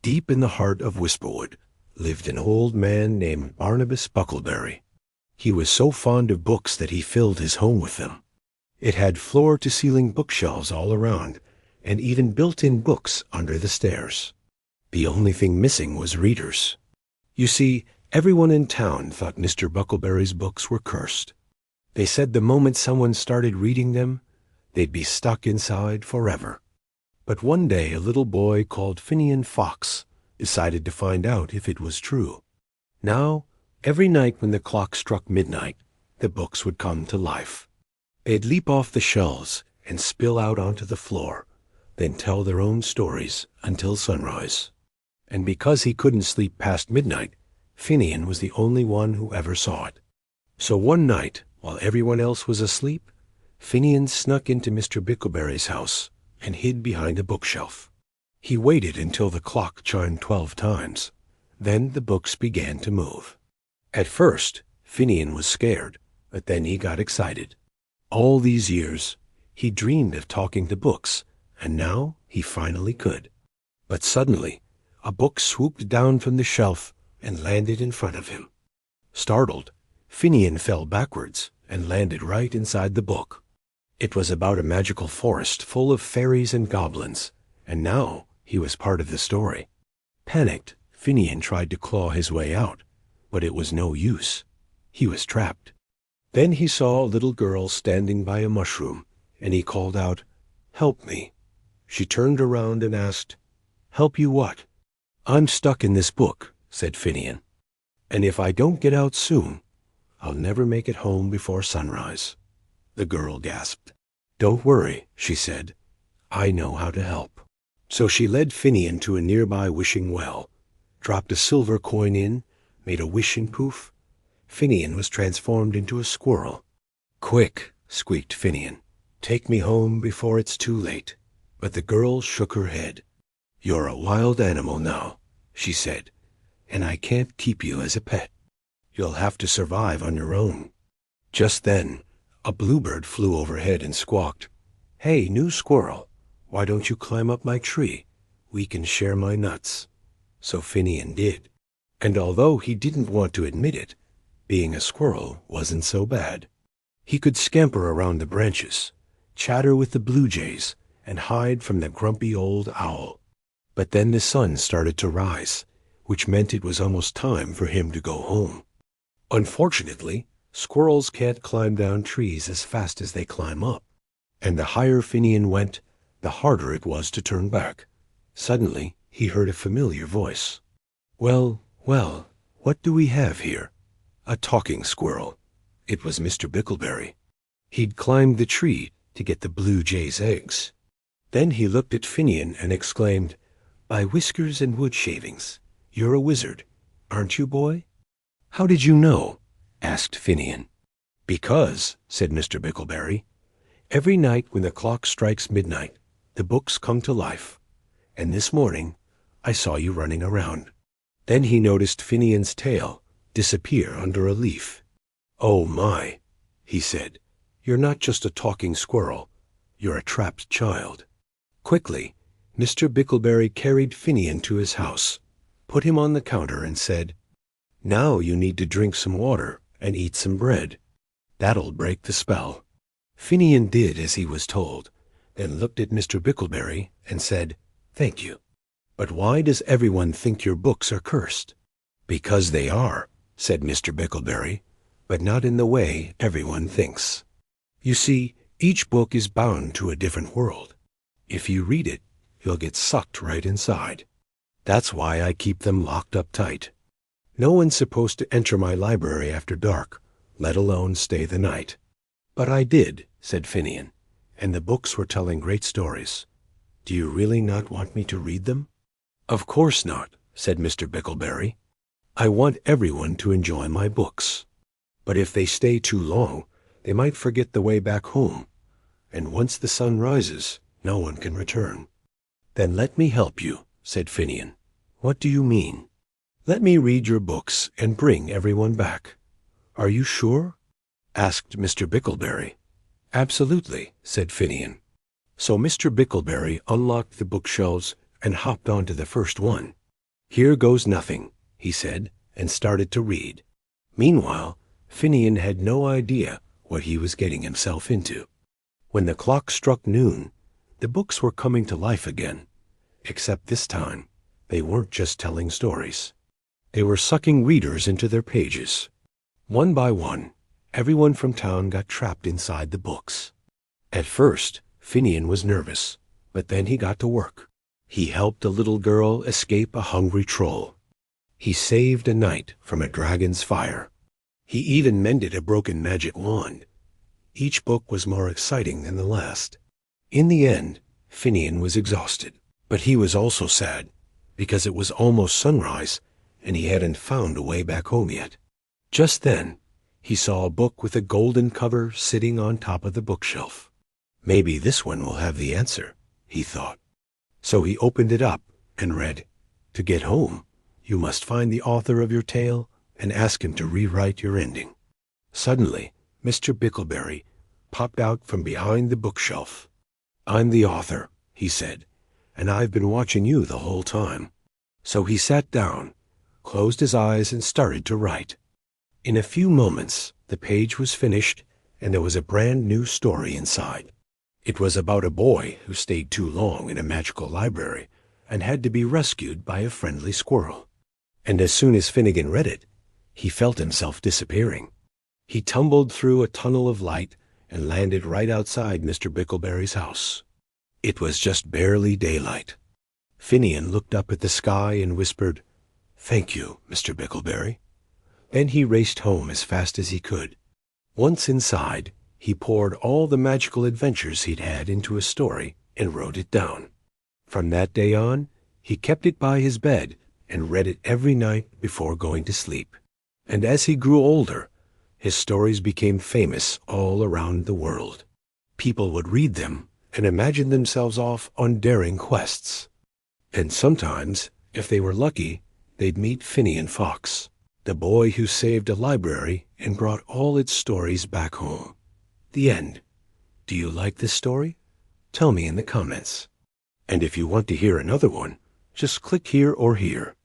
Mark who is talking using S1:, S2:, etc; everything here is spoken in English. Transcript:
S1: Deep in the heart of Whisperwood lived an old man named Barnabus Buckleberry. He was so fond of books that he filled his home with them. It had floor-to-ceiling bookshelves all around, and even built-in books under the stairs. The only thing missing was readers. You see, everyone in town thought Mr. Buckleberry's books were cursed. They said the moment someone started reading them, they'd be stuck inside forever. But one day a little boy called Finnian Fox decided to find out if it was true. Now, every night when the clock struck midnight, the books would come to life. They'd leap off the shelves and spill out onto the floor, then tell their own stories until sunrise. And because he couldn't sleep past midnight, Finnian was the only one who ever saw it. So one night, while everyone else was asleep, Finnian snuck into Mr. Buckleberry's house and hid behind a bookshelf. He waited until the clock chimed 12 times. Then the books began to move. At first, Finnian was scared, but then he got excited. All these years, he dreamed of talking to books, and now he finally could. But suddenly, a book swooped down from the shelf and landed in front of him. Startled, Finnian fell backwards and landed right inside the book. It was about a magical forest full of fairies and goblins, and now he was part of the story. Panicked, Finnian tried to claw his way out, but it was no use. He was trapped. Then he saw a little girl standing by a mushroom, and he called out, "Help me." She turned around and asked, "Help you what?" "I'm stuck in this book," said Finnian, "and if I don't get out soon, I'll never make it home before sunrise." The girl gasped. "Don't worry," she said. "I know how to help." So she led Finnian to a nearby wishing well, dropped a silver coin in, made a wish and poof. Finnian was transformed into a squirrel. "Quick," squeaked Finnian. "Take me home before it's too late." But the girl shook her head. "You're a wild animal now," she said, "and I can't keep you as a pet. You'll have to survive on your own." Just then, a bluebird flew overhead and squawked, "Hey, new squirrel, why don't you climb up my tree? We can share my nuts." So Finnian did. And although he didn't want to admit it, being a squirrel wasn't so bad. He could scamper around the branches, chatter with the blue jays, and hide from the grumpy old owl. But then the sun started to rise, which meant it was almost time for him to go home. Unfortunately, squirrels can't climb down trees as fast as they climb up, and the higher Finnian went, the harder it was to turn back. Suddenly, he heard a familiar voice. "Well, well, what do we have here?" A talking squirrel. It was Mr. Buckleberry. He'd climbed the tree to get the blue jay's eggs. Then he looked at Finnian and exclaimed, "By whiskers and wood shavings, you're a wizard, aren't you, boy?" "How did you know?" asked Finnian. "Because," said Mr. Buckleberry, "every night when the clock strikes midnight, the books come to life. And this morning, I saw you running around." Then he noticed Finnian's tail disappear under a leaf. "Oh my," he said, "you're not just a talking squirrel, you're a trapped child." Quickly, Mr. Buckleberry carried Finnian to his house, put him on the counter and said, "Now you need to drink some water and eat some bread. That'll break the spell." Finnian did as he was told, then looked at Mr. Buckleberry and said, "Thank you. But why does everyone think your books are cursed?" "Because they are," said Mr. Buckleberry, "but not in the way everyone thinks. You see, each book is bound to a different world. If you read it, you'll get sucked right inside. That's why I keep them locked up tight. No one's supposed to enter my library after dark, let alone stay the night." "But I did," said Finnian, "and the books were telling great stories. Do you really not want me to read them?" "Of course not," said Mr. Buckleberry. "I want everyone to enjoy my books. But if they stay too long, they might forget the way back home, and once the sun rises, no one can return." "Then let me help you," said Finnian. "What do you mean?" "Let me read your books and bring everyone back." "Are you sure?" asked Mr. Buckleberry. "Absolutely," said Finnian. So Mr. Buckleberry unlocked the bookshelves and hopped onto the first one. "Here goes nothing," he said, and started to read. Meanwhile, Finnian had no idea what he was getting himself into. When the clock struck noon, the books were coming to life again, except this time they weren't just telling stories. They were sucking readers into their pages. One by one, everyone from town got trapped inside the books. At first, Finnian was nervous, but then he got to work. He helped a little girl escape a hungry troll. He saved a knight from a dragon's fire. He even mended a broken magic wand. Each book was more exciting than the last. In the end, Finnian was exhausted, but he was also sad, because it was almost sunrise, and he hadn't found a way back home yet. Just then, he saw a book with a golden cover sitting on top of the bookshelf. Maybe this one will have the answer, he thought. So he opened it up and read, "To get home, you must find the author of your tale and ask him to rewrite your ending." Suddenly, Mr. Buckleberry popped out from behind the bookshelf. "I'm the author," he said, "and I've been watching you the whole time." So he sat down, closed his eyes, and started to write. In a few moments, the page was finished, and there was a brand new story inside. It was about a boy who stayed too long in a magical library and had to be rescued by a friendly squirrel. And as soon as Finnegan read it, he felt himself disappearing. He tumbled through a tunnel of light and landed right outside Mr. Buckleberry's house. It was just barely daylight. Finnean looked up at the sky and whispered, "Thank you, Mr. Buckleberry." Then he raced home as fast as he could. Once inside, he poured all the magical adventures he'd had into a story and wrote it down. From that day on, he kept it by his bed and read it every night before going to sleep. And as he grew older, his stories became famous all around the world. People would read them and imagine themselves off on daring quests. And sometimes, if they were lucky, they'd meet Finnian Fox, the boy who saved a library and brought all its stories back home. The end. Do you like this story? Tell me in the comments. And if you want to hear another one, just click here or here.